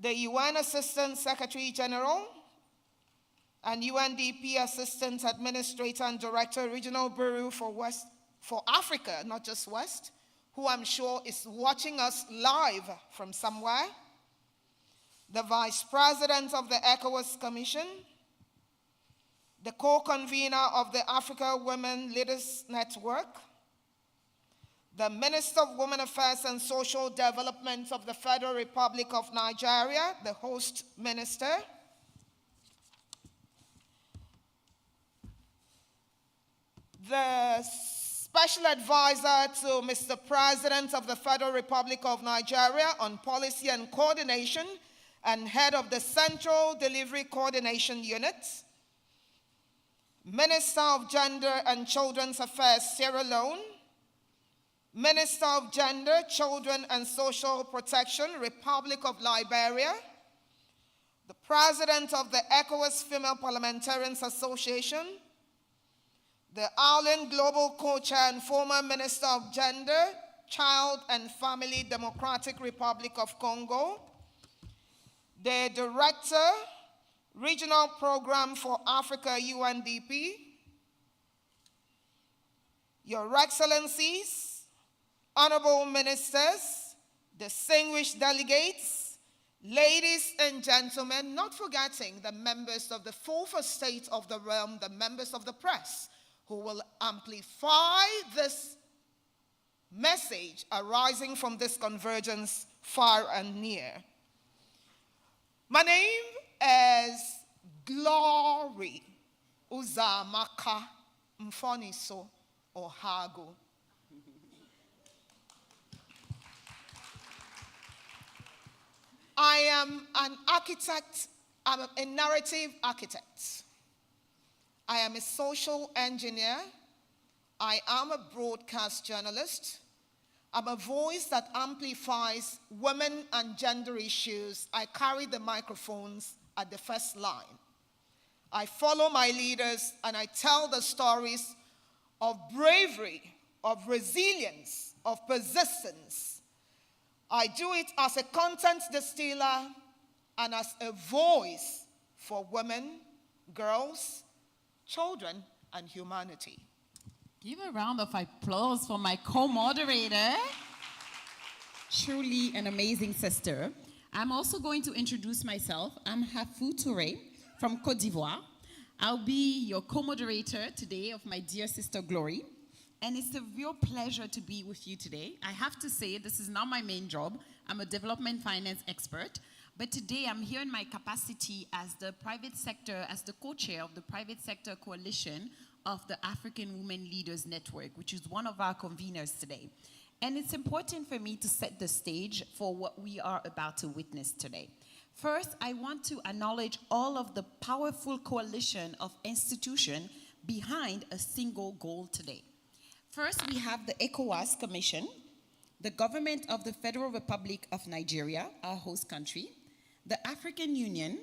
the UN Assistant Secretary General, and UNDP Assistant Administrator and Director, Regional Bureau for Africa, not just West, who I'm sure is watching us live from somewhere, the Vice President of the Ecowas Commission, the co-convener of the Africa Women Leaders Network, the Minister of Women Affairs and Social Development of the Federal Republic of Nigeria, the host minister, the Special Advisor to Mr. President of the Federal Republic of Nigeria on Policy and Coordination and head of the Central Delivery Coordination Unit, Minister of Gender and Children's Affairs, Sierra Leone, Minister of Gender, Children and Social Protection, Republic of Liberia, the President of the ECOWAS Female Parliamentarians Association, the Ireland Global Co-Chair and former Minister of Gender, Child and Family, Democratic Republic of Congo, the Director, Regional Program for Africa, UNDP, Your Excellencies, Honorable Ministers, distinguished delegates, ladies and gentlemen, not forgetting the members of the fourth estate of the realm, the members of the press, who will amplify this message arising from this convergence far and near. My name is Glory Uzamaka Mfoniso Ohago. I am an architect, I'm a narrative architect. I am a social engineer. I am a broadcast journalist. I'm a voice that amplifies women and gender issues. I carry the microphones at the first line. I follow my leaders and I tell the stories of bravery, of resilience, of persistence. I do it as a content distiller and as a voice for women, girls, children, and humanity. Give a round of applause for my co-moderator. Truly an amazing sister. I'm also going to introduce myself. I'm Hafou Touré from Côte d'Ivoire. I'll be your co-moderator today of my dear sister Glory. And it's a real pleasure to be with you today. I have to say, this is not my main job. I'm a development finance expert. But today I'm here in my capacity as the private sector, as the co-chair of the private sector coalition of the African Women Leaders Network, which is one of our conveners today. And it's important for me to set the stage for what we are about to witness today. First, I want to acknowledge all of the powerful coalition of institutions behind a single goal today. First, we have the Ecowas Commission, the government of the Federal Republic of Nigeria, our host country, the African Union,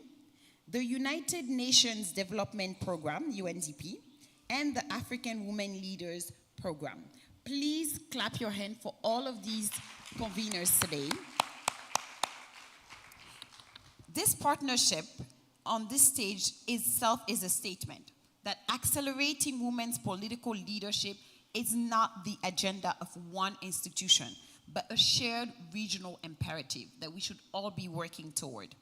the United Nations Development Program, UNDP, and the African Women Leaders Program. Please clap your hand for all of these conveners today. This partnership on this stage itself is a statement that accelerating women's political leadership is not the agenda of one institution, but a shared regional imperative that we should all be working toward.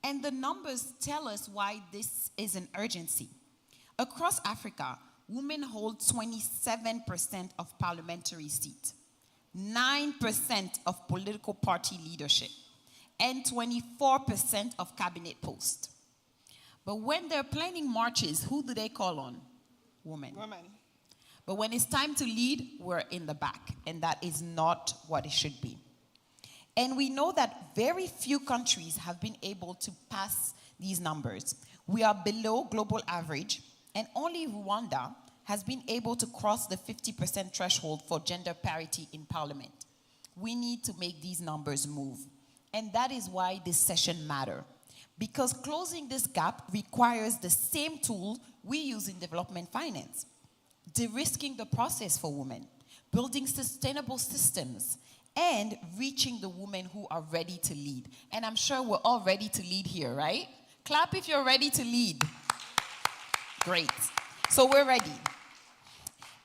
And the numbers tell us why this is an urgency. Across Africa, women hold 27% of parliamentary seats, 9% of political party leadership, and 24% of cabinet posts. But when they're planning marches, who do they call on? Women. Women. But when it's time to lead, we're in the back, and that is not what it should be. And we know that very few countries have been able to pass these numbers. We are below global average, and only Rwanda has been able to cross the 50% threshold for gender parity in parliament. We need to make these numbers move. And that is why this session matters. Because closing this gap requires the same tool we use in development finance. De-risking the process for women, building sustainable systems, and reaching the women who are ready to lead. And I'm sure we're all ready to lead here, right? Clap if you're ready to lead. Great. So we're ready.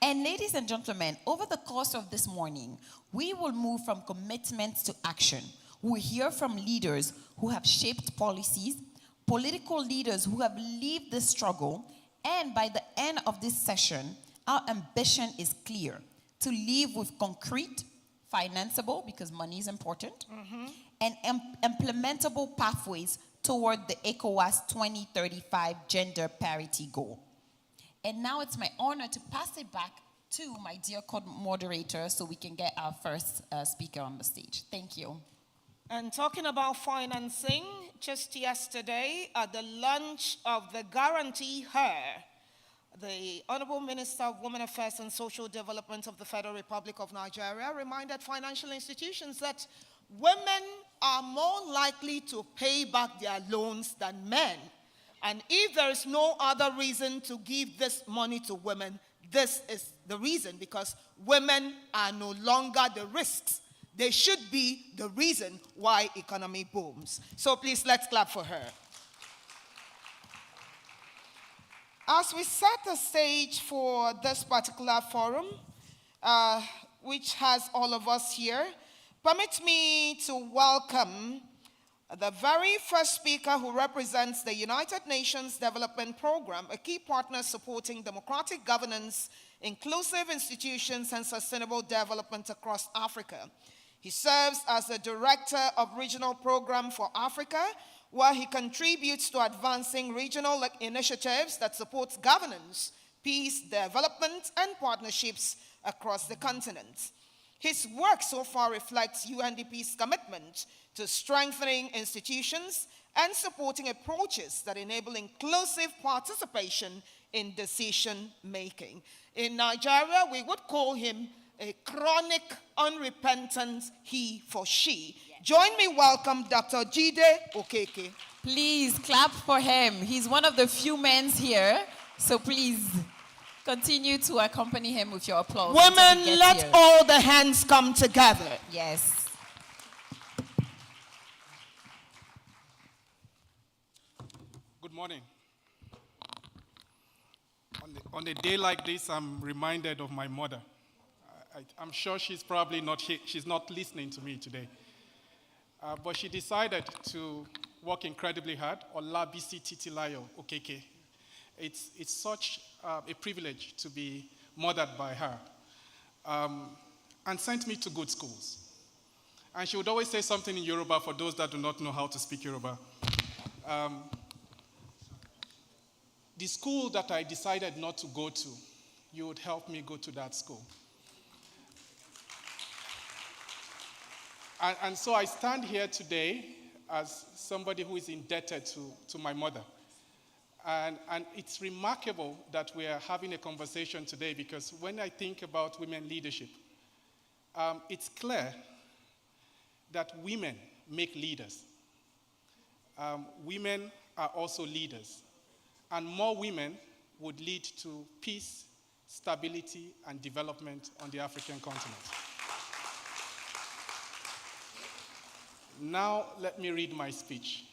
And ladies and gentlemen, over the course of this morning, we will move from commitment to action. We'll hear from leaders who have shaped policies, political leaders who have lived the struggle, and by the end of this session, our ambition is clear: to live with concrete, financeable, because money is important, and implementable pathways toward the Ecowas 2035 gender parity goal. And now it's my honor to pass it back to my dear co-moderator so we can get our first speaker on the stage. Thank you. And talking about financing, just yesterday at the launch of the Guarantee Her, the Honorable Minister of Women Affairs and Social Development of the Federal Republic of Nigeria reminded financial institutions that women are more likely to pay back their loans than men. And if there is no other reason to give this money to women, this is the reason, because women are no longer the risks. They should be the reason why economy booms. So please, let's clap for her. As we set the stage for this particular forum, which has all of us here, permit me to welcome the very first speaker who represents the United Nations Development Program, a key partner supporting democratic governance, inclusive institutions, and sustainable development across Africa. He serves as the Director of Regional Program for Africa, where he contributes to advancing regional initiatives that support governance, peace, development, and partnerships across the continent. His work so far reflects UNDP's commitment to strengthening institutions and supporting approaches that enable inclusive participation in decision-making. In Nigeria, we would call him a chronic, unrepentant he for she. Yes. Join me welcome Dr. Jide Okeke. Please clap for him. He's one of the few men here, so please continue to accompany him with your applause. Women, let all the hands come together. Yes. Good morning. On a day like this, I'm reminded of my mother. I'm sure she's probably not here. She's not listening to me today. But she decided to work incredibly hard. Olabisi Titilayo Okeke. It's such a privilege to be mothered by her. And sent me to good schools. And she would always say something in Yoruba for those that do not know how to speak Yoruba. The school that I decided not to go to, you would help me go to that school. And so I stand here today as somebody who is indebted to my mother. And it's remarkable that we are having a conversation today, because when I think about women leadership, it's clear that women make leaders. Women are also leaders. And more women would lead to peace, stability, and development on the African continent. Now, let me read my speech.